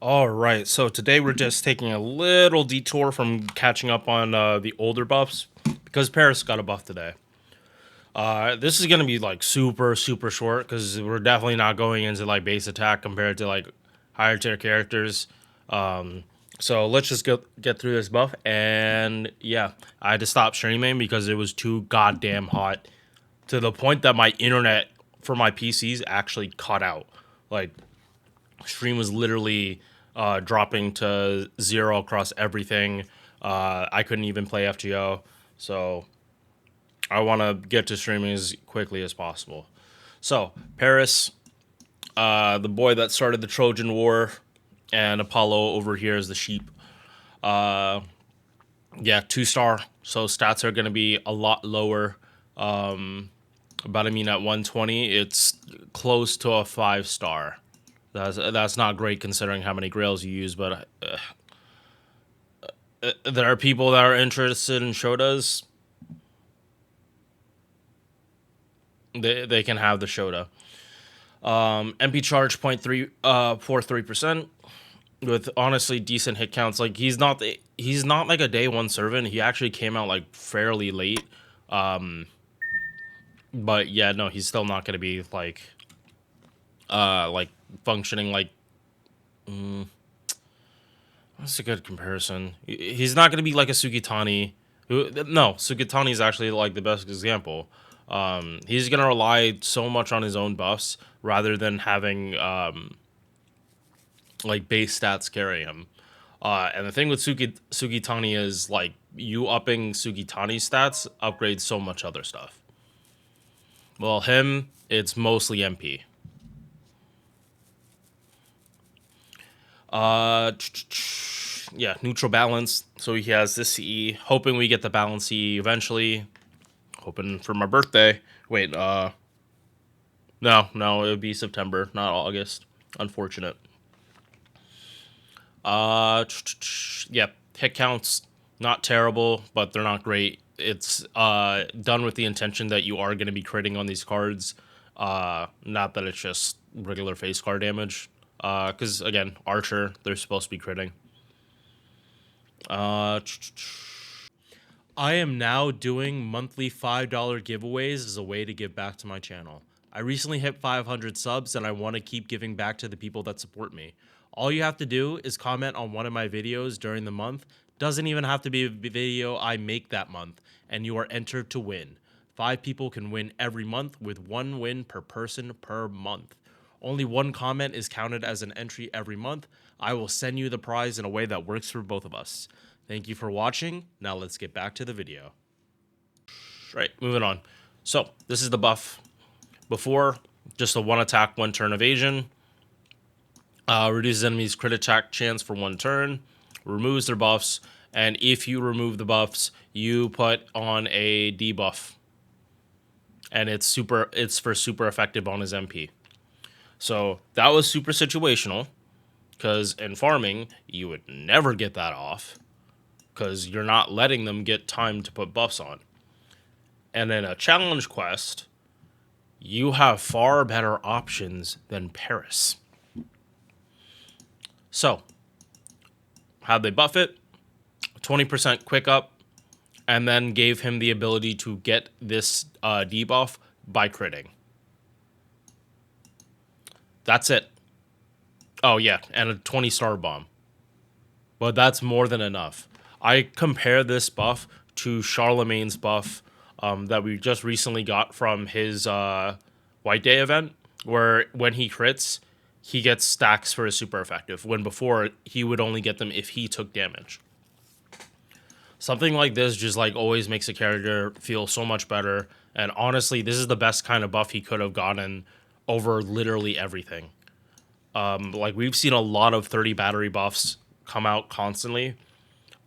All right, so today we're just taking a little detour from catching up on the older buffs because Paris got a buff today. This is gonna be like super short because we're definitely not going into like base attack compared to like higher tier characters. So let's just get through this buff, and yeah, I had to stop streaming because it was too goddamn hot to the point that my internet for my PCs actually cut out. Like stream was literally dropping to zero across everything. I couldn't even play FGO, so I want to get to streaming as quickly as possible. So Paris, the boy that started the Trojan War, and Apollo over here is the sheep. Uh, yeah, 2-star. So stats are going to be a lot lower. But I mean, at 120, it's close to a 5-star. That's not great considering how many grails you use, but there are people that are interested in Shotas. They can have the Shota. MP charge 0.343% with honestly decent hit counts. Like he's not like a day one servant. He actually came out like fairly late. But yeah, no, he's still not gonna be like functioning like what's a good comparison? He's not gonna be like a Sugitani. No, Sugitani is actually like the best example. He's gonna rely so much on his own buffs rather than having like base stats carry him. And the thing with Sugitani is like you upping Sugitani's stats upgrades so much other stuff. Well, him, it's mostly MP. Uh, yeah, neutral balance. So he has this CE. Hoping we get the balance CE eventually. Hoping for my birthday. Wait, no, it would be September, not August. Unfortunate. Uh, yeah, hit counts not terrible, but they're not great. It's done with the intention that you are going to be critting on these cards. Not that it's just regular face card damage. Because again, Archer, they're supposed to be critting. Uh, I am now doing monthly $5 giveaways as a way to give back to my channel. I recently hit 500 subs and I want to keep giving back to the people that support me. All you have to do is comment on one of my videos during the month. Doesn't even have to be a video I make that month, and you are entered to win. 5 people can win every month with 1 win per person per month. Only 1 comment is counted as an entry every month. I will send you the prize in a way that works for both of us. Thank you for watching. Now let's get back to the video. Right, moving on. So this is the buff. Before, just a 1 attack, 1 turn evasion. Reduces enemies' crit attack chance for 1 turn. Removes their buffs. And if you remove the buffs, you put on a debuff. And it's for super effective on his MP. So that was super situational. Because in farming, you would never get that off. Because you're not letting them get time to put buffs on. And in a challenge quest, you have far better options than Paris. So, how'd they buff it? 20% quick up, and then gave him the ability to get this debuff by critting. That's it. Oh yeah, and a 20-star bomb. But that's more than enough. I compare this buff to Charlemagne's buff that we just recently got from his White Day event, where when he crits, he gets stacks for his super effective, when before he would only get them if he took damage. Something like this just like always makes a character feel so much better, and honestly, this is the best kind of buff he could have gotten over literally everything. Like we've seen a lot of 30 battery buffs come out constantly.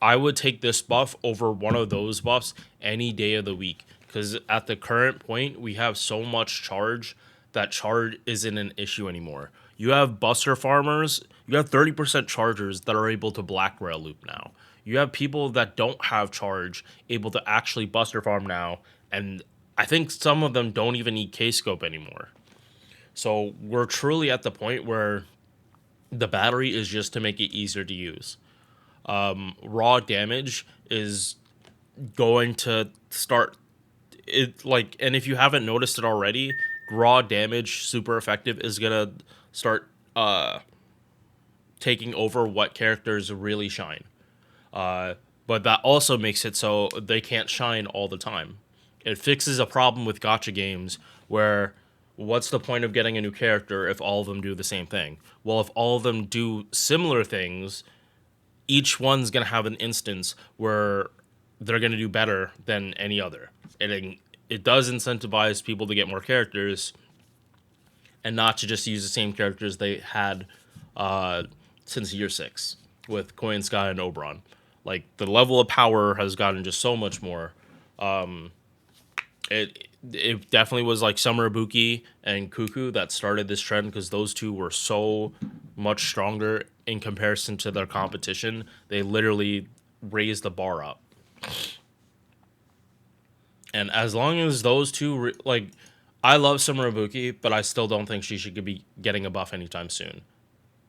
I would take this buff over one of those buffs any day of the week, because at the current point, we have so much charge that charge isn't an issue anymore. You have buster farmers, you have 30% chargers that are able to black rail loop now. You have people that don't have charge able to actually buster farm now, and I think some of them don't even need K-scope anymore. So we're truly at the point where The battery is just to make it easier to use. Raw damage is going to start it like, and if you haven't noticed it already, raw damage super effective is gonna start taking over what characters really shine. Uh, but that also makes it so they can't shine all the time. It fixes a problem with gacha games where what's the point of getting a new character if all of them do the same thing? Well, if all of them do similar things, each one's going to have an instance where they're going to do better than any other. It does incentivize people to get more characters and not to just use the same characters they had uh, since year 6 with Coin Sky and Oberon. Like the level of power has gotten just so much more. It definitely was like Summer Ibuki and Cuckoo that started this trend because those two were so much stronger in comparison to their competition. They literally raised the bar up. And as long as those two, like, I love Summer Ibuki, but I still don't think she should be getting a buff anytime soon.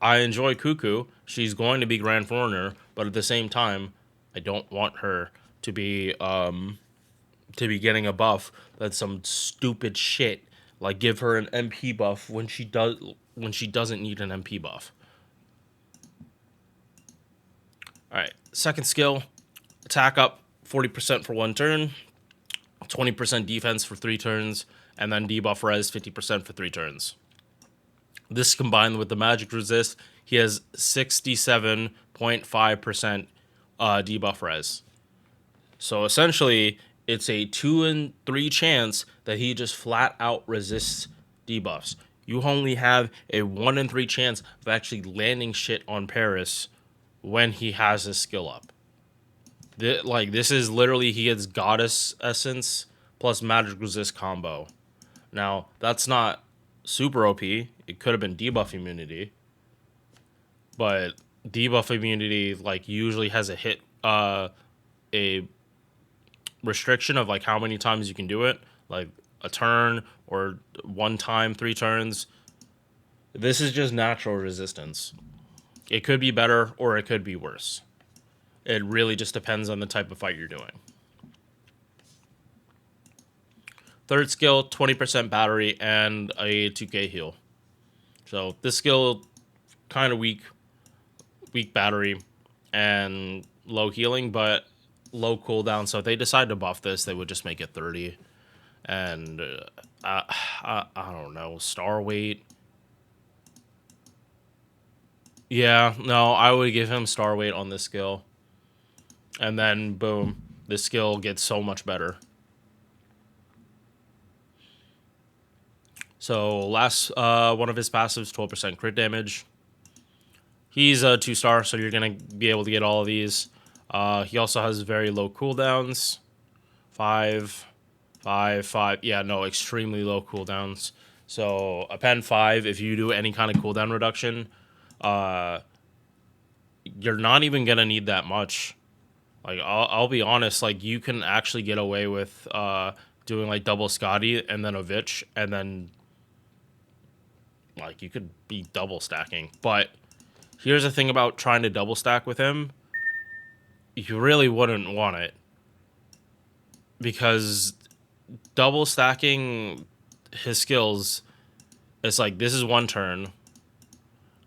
I enjoy Cuckoo. She's going to be Grand Foreigner, but at the same time, I don't want her to be getting a buff that's some stupid shit. Like give her an MP buff when she doesn't need an MP buff. All right, second skill, attack up 40% for 1 turn, 20% defense for 3 turns, and then debuff res 50% for 3 turns. This combined with the magic resist, he has 67.5% debuff res. So essentially, it's a 2 in 3 chance that he just flat out resists debuffs. You only have a 1 in 3 chance of actually landing shit on Paris when he has his skill up. This is literally, he gets Goddess Essence plus Magic Resist combo. Now, that's not super OP. It could have been debuff immunity. But debuff immunity, like, usually has a restriction of, like, how many times you can do it. Like, a turn or 1 time, 3 turns. This is just natural resistance. It could be better or it could be worse. It really just depends on the type of fight you're doing. Third skill, 20% battery and a 2k heal. So this skill, kind of weak battery and low healing, but low cooldown. So if they decide to buff this, they would just make it 30. And I don't know, star weight. Yeah, no, I would give him star weight on this skill. And then, boom, this skill gets so much better. So last one of his passives, 12% crit damage. He's a 2-star, so you're going to be able to get all of these. He also has very low cooldowns. 5, 5, 5. Yeah, no, extremely low cooldowns. So a pen 5, if you do any kind of cooldown reduction, you're not even going to need that much. Like, I'll be honest, like, you can actually get away with doing, like, double Scotty and then a Vich, and then, like, you could be double stacking. But here's the thing about trying to double stack with him. You really wouldn't want it. Because double stacking his skills, it's like, this is 1 turn,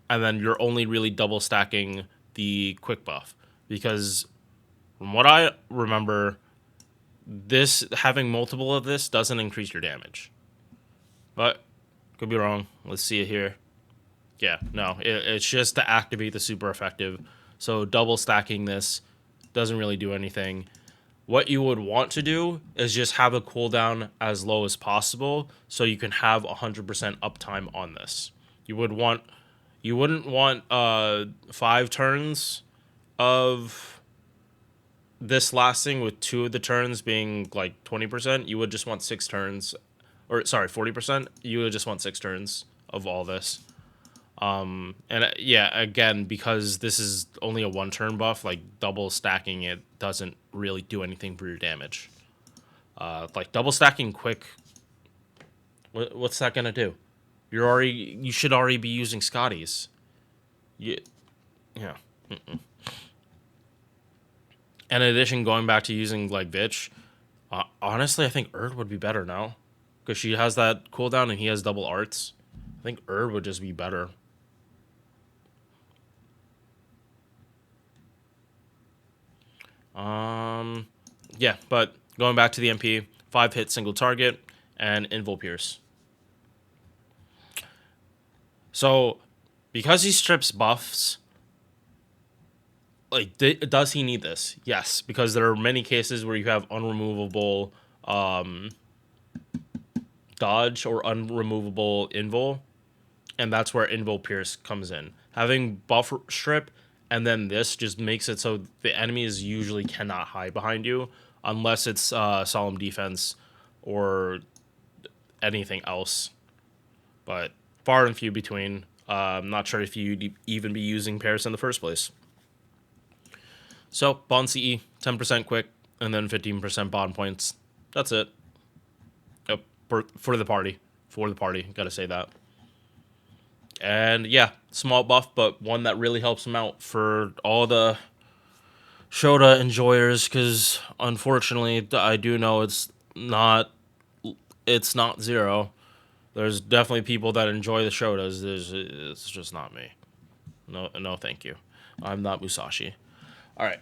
and then you're only really double stacking the quick buff. Because from what I remember, this having multiple of this doesn't increase your damage. But could be wrong. Let's see it here. Yeah, no, it's just to activate the super effective. So double stacking this doesn't really do anything. What you would want to do is just have a cooldown as low as possible so you can have 100% uptime on this. You wouldn't want 5 turns of this lasting with 2 of the turns being like 20%. You would just want 6 turns, or sorry, 40%. You would just want 6 turns of all this. And yeah, again, because this is only a 1-turn buff, like double stacking it doesn't really do anything for your damage. Like double stacking quick, what's that gonna do? You should already be using Scotties. Yeah. Yeah. And in addition, going back to using like Vitch, honestly, I think Erd would be better now because she has that cooldown and he has double arts. I think Erd would just be better. Yeah, but going back to the MP, 5-hit single target and Invul Pierce. So, because he strips buffs, like, does he need this? Yes, because there are many cases where you have unremovable dodge or unremovable invul, and that's where invul pierce comes in. Having buff strip and then this just makes it so the enemies usually cannot hide behind you unless it's solemn defense or anything else. But far and few between. I'm not sure if you'd even be using Paris in the first place. So, bond CE, 10% quick, and then 15% bond points. That's it. Yep, for the party. For the party, gotta say that. And yeah, small buff, but one that really helps him out for all the Shota enjoyers, because unfortunately, I do know it's not zero. There's definitely people that enjoy the Shotas. It's just not me. No, no, thank you. I'm not Musashi. All right,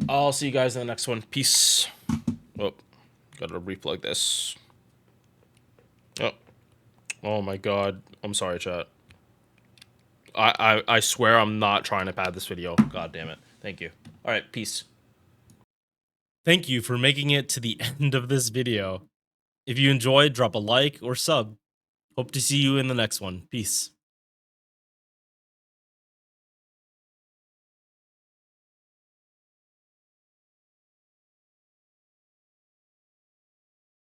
I'll see you guys in the next one. Peace. Oh, gotta replug this. Oh, oh my god. I'm sorry, chat. I swear I'm not trying to pad this video. God damn it. Thank you. All right, peace. Thank you for making it to the end of this video. If you enjoyed, drop a like or sub. Hope to see you in the next one. Peace.